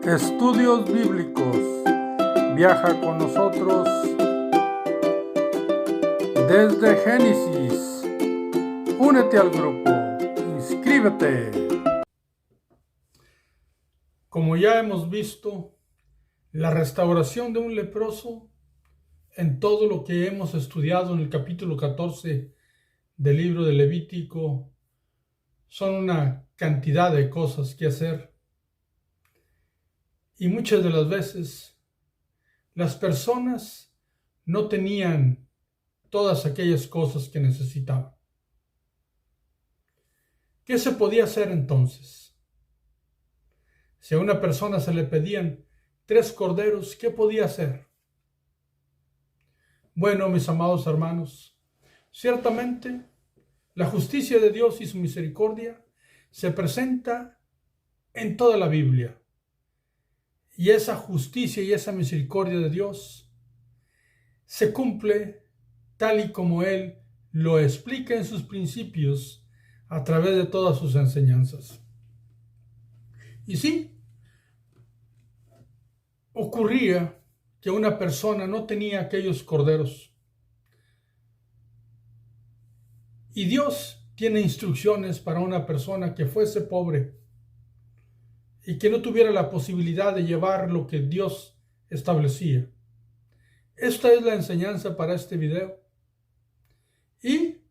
Estudios Bíblicos. Viaja con nosotros desde Génesis. Únete al grupo. Inscríbete. Como ya hemos visto, la restauración de un leproso en todo lo que hemos estudiado en el capítulo 14 del libro de Levítico son una cantidad de cosas que hacer. Y muchas de las veces las personas no tenían todas aquellas cosas que necesitaban. ¿Qué se podía hacer entonces? Si a una persona se le pedían 3 corderos, ¿qué podía hacer? Bueno, mis amados hermanos, ciertamente la justicia de Dios y su misericordia se presenta en toda la Biblia. Y esa justicia y esa misericordia de Dios se cumple tal y como Él lo explica en sus principios a través de todas sus enseñanzas. Y sí, ocurría que una persona no tenía aquellos corderos. Y Dios tiene instrucciones para una persona que fuese pobre y que no tuviera la posibilidad de llevar lo que Dios establecía. Esta es la enseñanza para este video. Y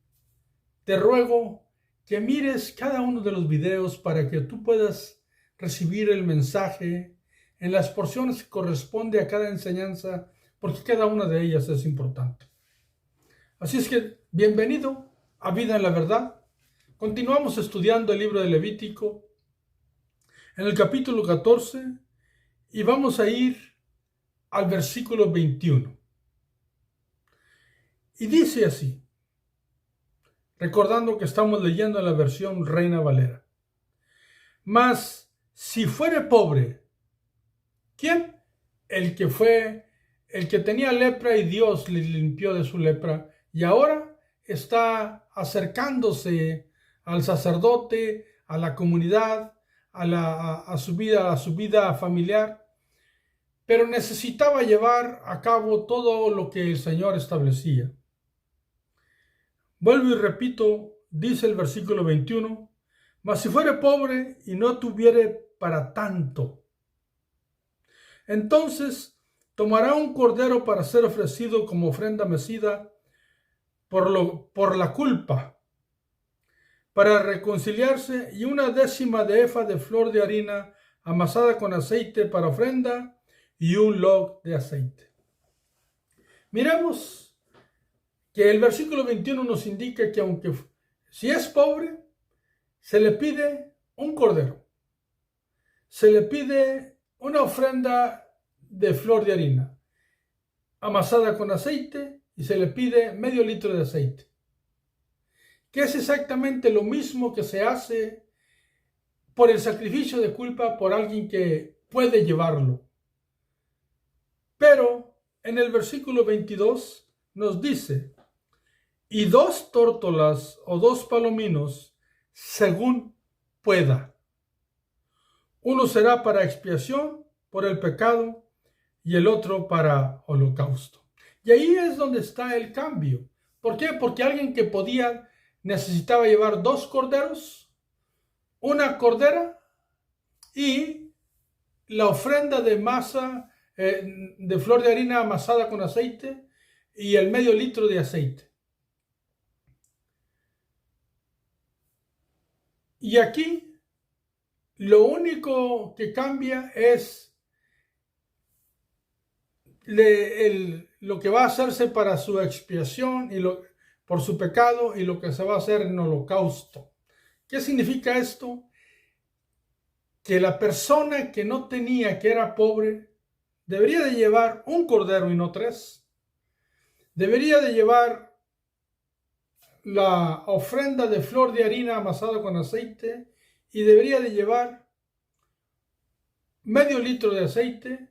te ruego que mires cada uno de los videos para que tú puedas recibir el mensaje en las porciones que corresponde a cada enseñanza, porque cada una de ellas es importante. Así es que, bienvenido a Vida en la Verdad. Continuamos estudiando el libro de Levítico en el capítulo 14 y vamos a ir al versículo 21. Y dice así, recordando que estamos leyendo en la versión Reina Valera. Mas si fuere pobre, ¿quién? El que tenía lepra y Dios le limpió de su lepra y ahora está acercándose al sacerdote, a la comunidad, a su vida familiar, pero necesitaba llevar a cabo todo lo que el Señor establecía. Vuelvo y repito, dice el versículo 21, mas si fuere pobre y no tuviere para tanto, entonces tomará un cordero para ser ofrecido como ofrenda mecida por la culpa, para reconciliarse, y 1/10 de efa de flor de harina amasada con aceite para ofrenda y un log de aceite. Miremos que el versículo 21 nos indica que aunque si es pobre, se le pide un cordero, se le pide una ofrenda de flor de harina amasada con aceite y se le pide medio litro de aceite, que es exactamente lo mismo que se hace por el sacrificio de culpa por alguien que puede llevarlo. Pero en el versículo 22 nos dice, y 2 tórtolas o 2 palominos según pueda. Uno será para expiación por el pecado y el otro para holocausto. Y ahí es donde está el cambio. ¿Por qué? Porque alguien que podía necesitaba llevar 2 corderos, una cordera y la ofrenda de masa de flor de harina amasada con aceite y el medio litro de aceite. Y aquí lo único que cambia es lo que va a hacerse para su expiación y por su pecado y lo que se va a hacer en holocausto. ¿Qué significa esto? Que la persona que no tenía, que era pobre, debería de llevar un cordero y no 3. Debería de llevar la ofrenda de flor de harina amasada con aceite y debería de llevar medio litro de aceite,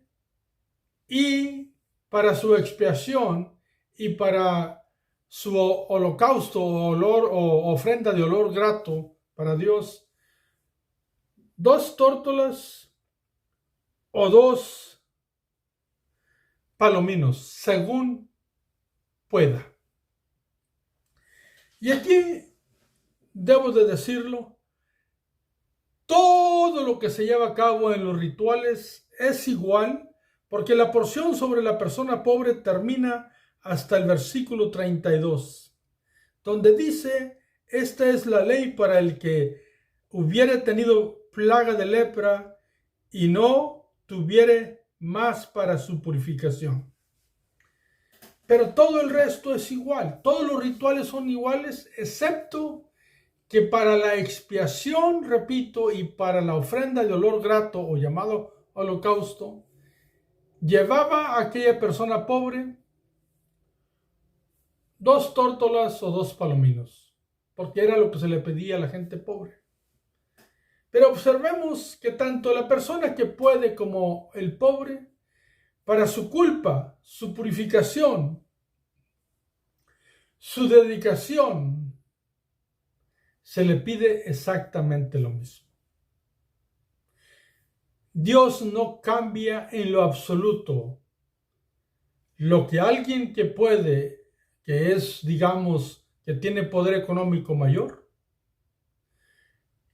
y para su expiación y para su holocausto o ofrenda de olor grato para Dios, 2 tórtolas o 2 palominos, según pueda. Y aquí debo de decirlo, todo lo que se lleva a cabo en los rituales es igual, porque la porción sobre la persona pobre termina hasta el versículo 32, donde dice: esta es la ley para el que hubiere tenido plaga de lepra y no tuviere más para su purificación. Pero todo el resto es igual, todos los rituales son iguales, excepto que para la expiación, repito, y para la ofrenda de olor grato o llamado holocausto, llevaba a aquella persona pobre 2 tórtolas o 2 palominos, porque era lo que se le pedía a la gente pobre. Pero observemos que tanto la persona que puede como el pobre, para su culpa, su purificación, su dedicación, se le pide exactamente lo mismo. Dios no cambia en lo absoluto. Lo que alguien que puede, que es, digamos, que tiene poder económico mayor,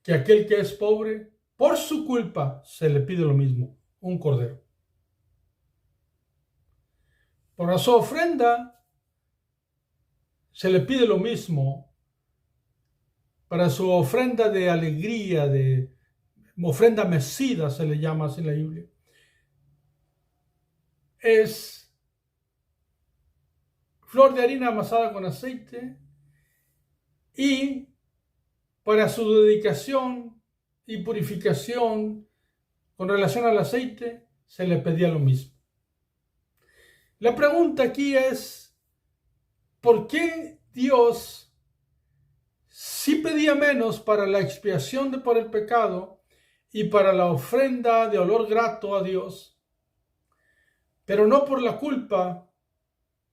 que aquel que es pobre, por su culpa se le pide lo mismo, un cordero. Por su ofrenda se le pide lo mismo. Para su ofrenda de alegría, de ofrenda mecida se le llama así en la Biblia, es flor de harina amasada con aceite, y para su dedicación y purificación con relación al aceite se le pedía lo mismo. La pregunta aquí es: ¿por qué Dios sí pedía menos para la expiación por el pecado y para la ofrenda de olor grato a Dios, pero no por la culpa,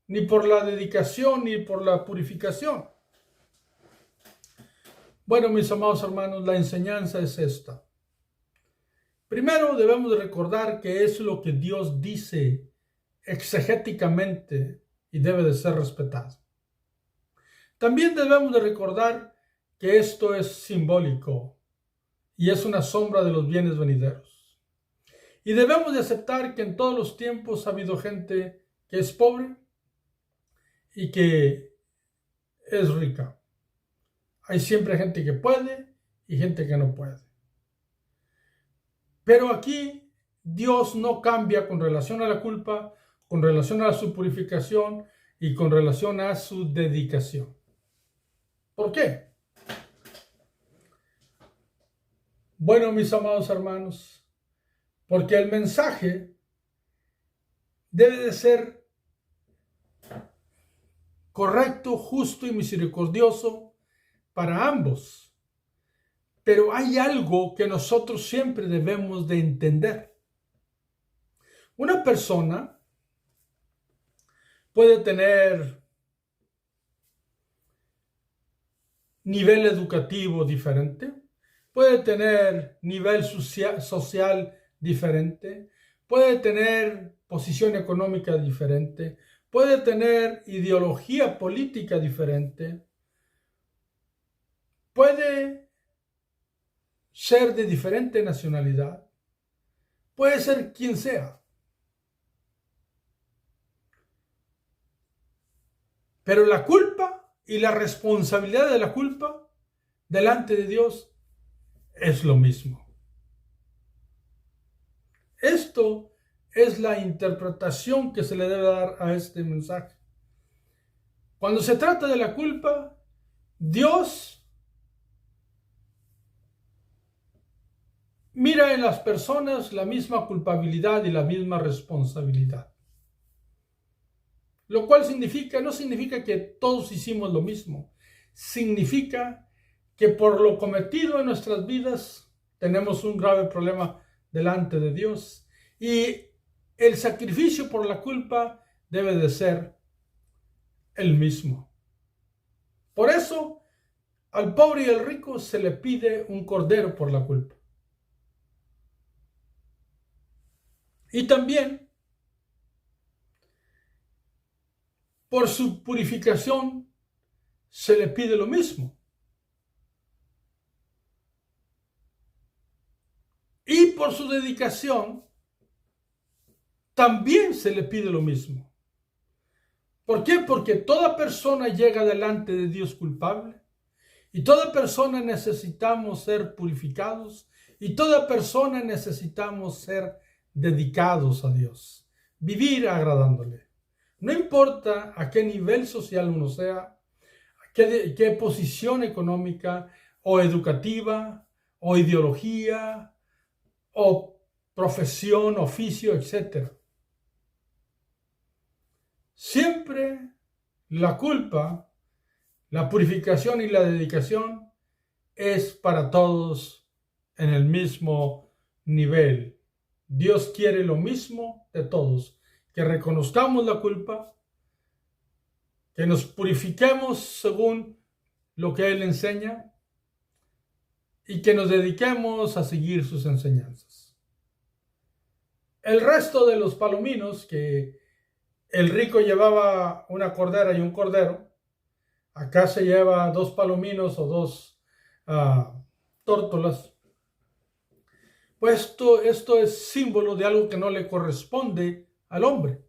ni por la dedicación, ni por la purificación? Bueno, mis amados hermanos, la enseñanza es esta. Primero debemos de recordar que es lo que Dios dice exegéticamente y debe de ser respetado. También debemos de recordar que esto es simbólico y es una sombra de los bienes venideros. Y debemos de aceptar que en todos los tiempos ha habido gente que es pobre y que es rica. Hay siempre gente que puede y gente que no puede. Pero aquí Dios no cambia con relación a la culpa, con relación a su purificación y con relación a su dedicación. ¿Por qué? Bueno, mis amados hermanos, porque el mensaje debe de ser correcto, justo y misericordioso para ambos. Pero hay algo que nosotros siempre debemos de entender. Una persona puede tener nivel educativo diferente, puede tener nivel social diferente, puede tener posición económica diferente, puede tener ideología política diferente, puede ser de diferente nacionalidad, puede ser quien sea. Pero la culpa y la responsabilidad de la culpa delante de Dios es lo mismo. Esto es la interpretación que se le debe dar a este mensaje. Cuando se trata de la culpa, Dios mira en las personas la misma culpabilidad y la misma responsabilidad. Lo cual no significa que todos hicimos lo mismo. Significa que por lo cometido en nuestras vidas tenemos un grave problema delante de Dios. Y el sacrificio por la culpa debe de ser el mismo. Por eso, al pobre y al rico se le pide un cordero por la culpa. Y también por su purificación se le pide lo mismo. Y por su dedicación también se le pide lo mismo. ¿Por qué? Porque toda persona llega delante de Dios culpable y toda persona necesitamos ser purificados y toda persona necesitamos ser dedicados a Dios, vivir agradándole. No importa a qué nivel social uno sea, qué posición económica o educativa o ideología o profesión, oficio, etc. Siempre la culpa, la purificación y la dedicación es para todos en el mismo nivel. Dios quiere lo mismo de todos, que reconozcamos la culpa, que nos purifiquemos según lo que Él enseña y que nos dediquemos a seguir sus enseñanzas. El resto de los palominos, que el rico llevaba una cordera y un cordero, acá se lleva 2 palominos o 2 tórtolas. Pues esto es símbolo de algo que no le corresponde al hombre.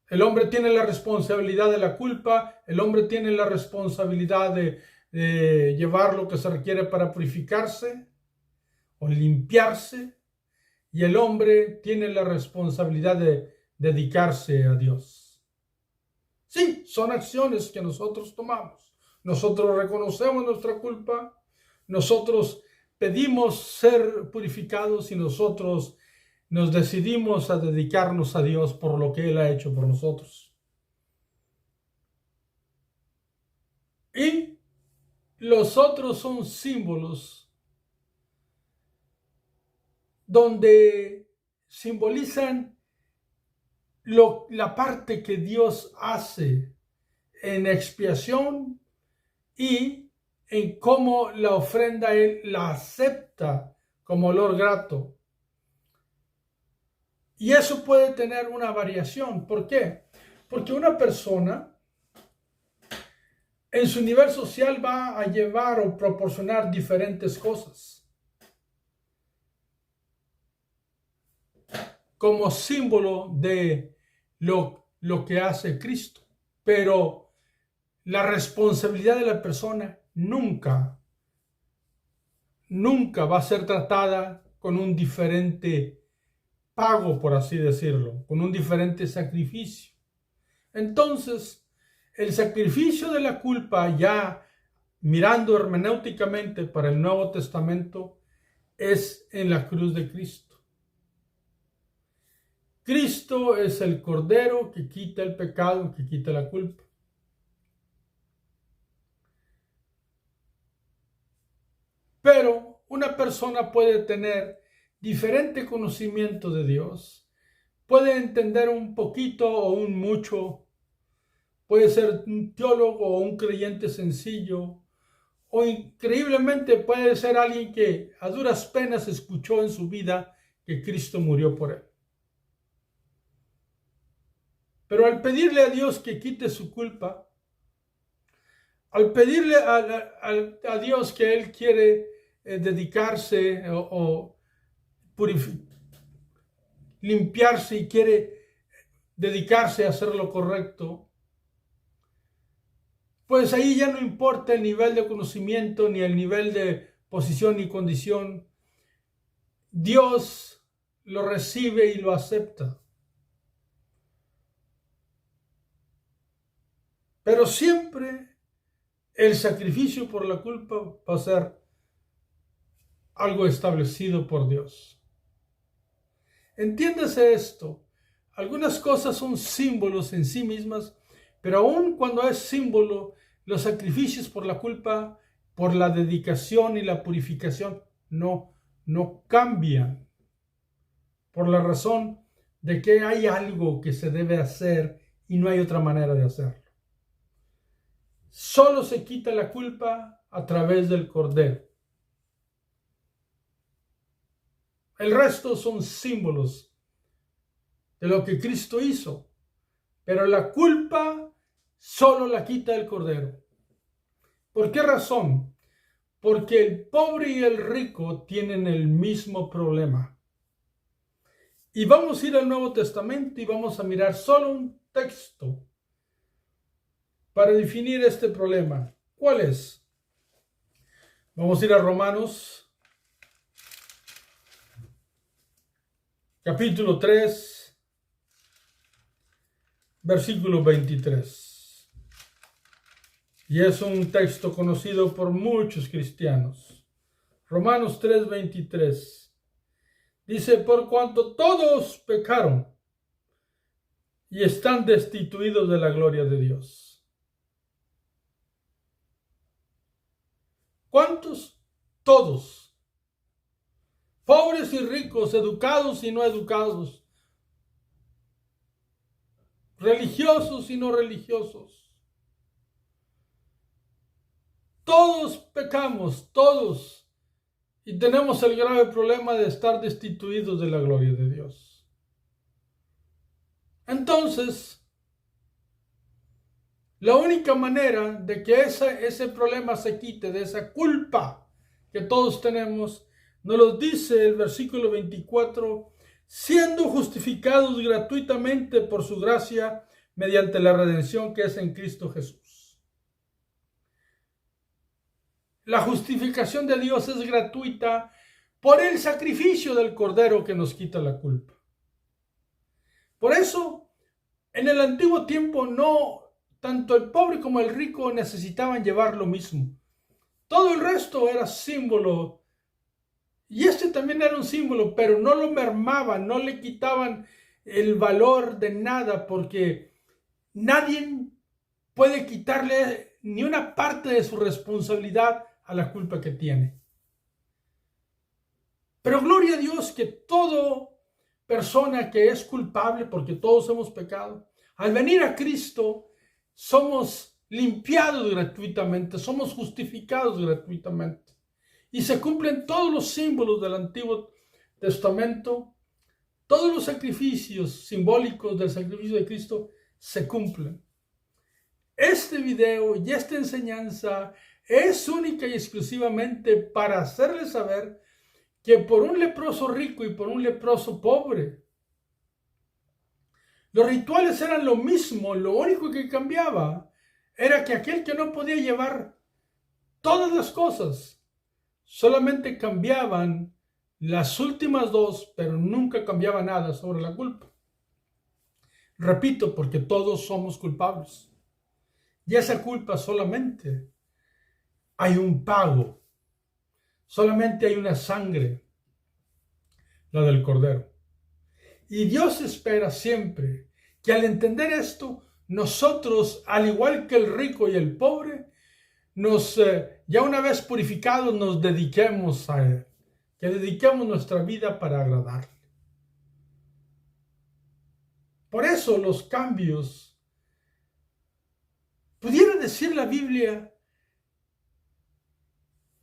El hombre tiene la responsabilidad de la culpa, el hombre tiene la responsabilidad de llevar lo que se requiere para purificarse o limpiarse, y el hombre tiene la responsabilidad de dedicarse a Dios. Sí, son acciones que nosotros tomamos. Nosotros reconocemos nuestra culpa, nosotros pedimos ser purificados y nosotros nos decidimos a dedicarnos a Dios por lo que Él ha hecho por nosotros. Y los otros son símbolos donde simbolizan la parte que Dios hace en expiación y en cómo la ofrenda Él la acepta como olor grato. Y eso puede tener una variación. ¿Por qué? Porque una persona en su nivel social va a llevar o proporcionar diferentes cosas como símbolo de lo que hace Cristo. Pero la responsabilidad de la persona nunca va a ser tratada con un diferente pago, por así decirlo, con un diferente sacrificio. Entonces, el sacrificio de la culpa, ya mirando hermenéuticamente para el Nuevo Testamento, es en la cruz de Cristo. Cristo es el Cordero que quita el pecado, que quita la culpa. Pero una persona puede tener diferente conocimiento de Dios, puede entender un poquito o un mucho, puede ser un teólogo o un creyente sencillo, o increíblemente puede ser alguien que a duras penas escuchó en su vida que Cristo murió por él. Pero al pedirle a Dios que quite su culpa, al pedirle a Dios que Él quiere dedicarse o limpiarse y quiere dedicarse a hacer lo correcto, pues ahí ya no importa el nivel de conocimiento ni el nivel de posición y condición. Dios lo recibe y lo acepta. Pero siempre el sacrificio por la culpa va a ser algo establecido por Dios. Entiéndase esto. Algunas cosas son símbolos en sí mismas, pero aun cuando es símbolo, los sacrificios por la culpa, por la dedicación y la purificación, no cambian. Por la razón de que hay algo que se debe hacer y no hay otra manera de hacerlo. Solo se quita la culpa a través del Cordero. El resto son símbolos de lo que Cristo hizo. Pero la culpa solo la quita el Cordero. ¿Por qué razón? Porque el pobre y el rico tienen el mismo problema. Y vamos a ir al Nuevo Testamento y vamos a mirar solo un texto para definir este problema. ¿Cuál es? Vamos a ir a Romanos, capítulo 3, versículo 23. Y es un texto conocido por muchos cristianos. Romanos 3, 23. Dice, por cuanto todos pecaron y están destituidos de la gloria de Dios. ¿Cuántos? Todos. Pobres y ricos, educados y no educados, religiosos y no religiosos. Todos pecamos, todos. Y tenemos el grave problema de estar destituidos de la gloria de Dios. Entonces, la única manera de que ese problema se quite, de esa culpa que todos tenemos, nos lo dice el versículo 24, siendo justificados gratuitamente por su gracia mediante la redención que es en Cristo Jesús. La justificación de Dios es gratuita por el sacrificio del Cordero que nos quita la culpa. Por eso, en el antiguo tiempo tanto el pobre como el rico necesitaban llevar lo mismo. Todo el resto era símbolo. Y este también era un símbolo, pero no lo mermaban, no le quitaban el valor de nada, porque nadie puede quitarle ni una parte de su responsabilidad a la culpa que tiene. Pero gloria a Dios que toda persona que es culpable, porque todos hemos pecado, al venir a Cristo, somos limpiados gratuitamente, somos justificados gratuitamente. Y se cumplen todos los símbolos del Antiguo Testamento, todos los sacrificios simbólicos del sacrificio de Cristo se cumplen. Este video y esta enseñanza es única y exclusivamente para hacerles saber que por un leproso rico y por un leproso pobre, los rituales eran lo mismo, lo único que cambiaba era que aquel que no podía llevar todas las cosas, solamente cambiaban las últimas dos, pero nunca cambiaba nada sobre la culpa. Repito, porque todos somos culpables. Y esa culpa solamente hay un pago, solamente hay una sangre, la del Cordero. Y Dios espera siempre que al entender esto, nosotros, al igual que el rico y el pobre, ya una vez purificados, nos dediquemos a Él, que dediquemos nuestra vida para agradarle. Por eso los cambios, pudiera decir la Biblia,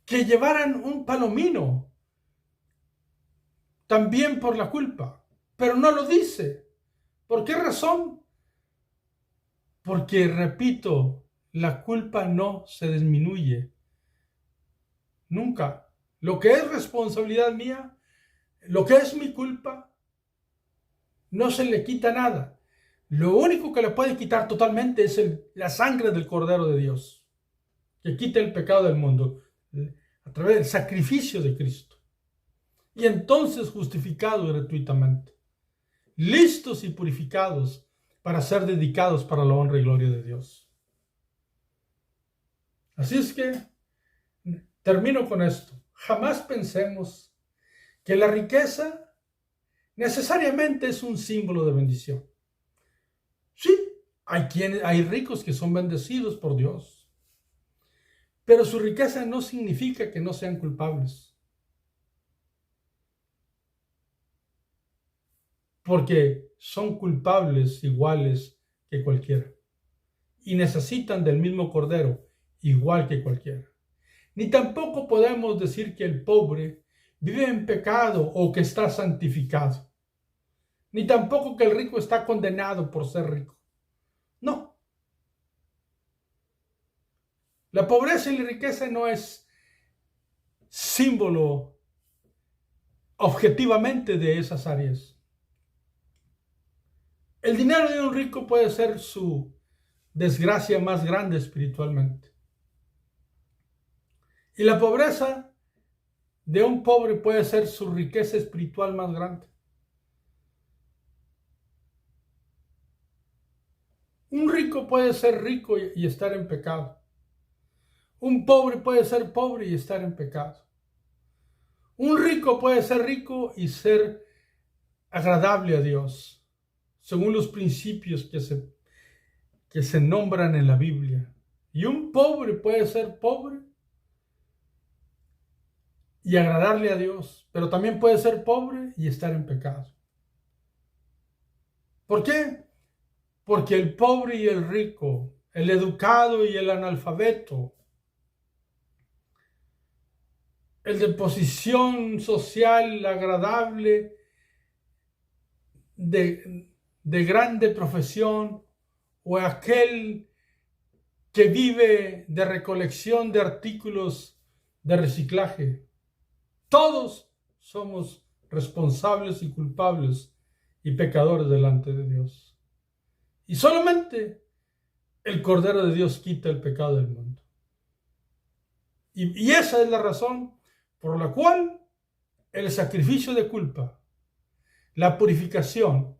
que llevaran un palomino, también por la culpa. Pero no lo dice. ¿Por qué razón? Porque, repito, la culpa no se disminuye. Nunca. Lo que es responsabilidad mía, lo que es mi culpa, no se le quita nada. Lo único que le puede quitar totalmente es la sangre del Cordero de Dios, que quita el pecado del mundo a través del sacrificio de Cristo. Y entonces justificados gratuitamente, listos y purificados para ser dedicados para la honra y gloria de Dios. Así es que termino con esto. Jamás pensemos que la riqueza necesariamente es un símbolo de bendición. Sí, hay ricos que son bendecidos por Dios, pero su riqueza no significa que no sean culpables. Porque son culpables iguales que cualquiera. Y necesitan del mismo Cordero, igual que cualquiera. Ni tampoco podemos decir que el pobre vive en pecado o que está santificado. Ni tampoco que el rico está condenado por ser rico. No. La pobreza y la riqueza no es símbolo objetivamente de esas áreas. El dinero de un rico puede ser su desgracia más grande espiritualmente. Y la pobreza de un pobre puede ser su riqueza espiritual más grande. Un rico puede ser rico y estar en pecado. Un pobre puede ser pobre y estar en pecado. Un rico puede ser rico y ser agradable a Dios, según los principios que se nombran en la Biblia. Y un pobre puede ser pobre y agradarle a Dios, pero también puede ser pobre y estar en pecado. ¿Por qué? Porque el pobre y el rico, el educado y el analfabeto, el de posición social agradable, de grande profesión, o aquel que vive de recolección de artículos de reciclaje, todos somos responsables y culpables y pecadores delante de Dios. Y solamente el Cordero de Dios quita el pecado del mundo. Y esa es la razón por la cual el sacrificio de culpa, la purificación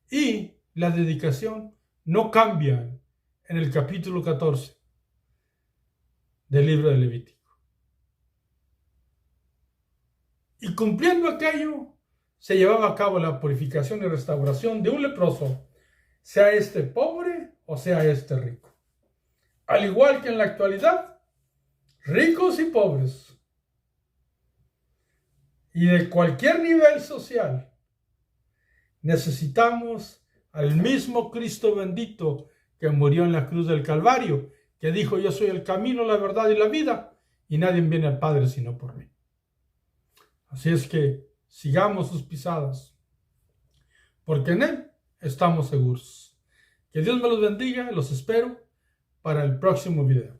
y la dedicación no cambian en el capítulo 14 del libro de Levítico. Y cumpliendo aquello, se llevaba a cabo la purificación y restauración de un leproso, sea este pobre o sea este rico. Al igual que en la actualidad, ricos y pobres, y de cualquier nivel social, necesitamos al mismo Cristo bendito que murió en la cruz del Calvario, que dijo: yo soy el camino, la verdad y la vida, y nadie viene al Padre sino por mí. Así es que sigamos sus pisadas, porque en Él estamos seguros. Que Dios me los bendiga, los espero para el próximo video.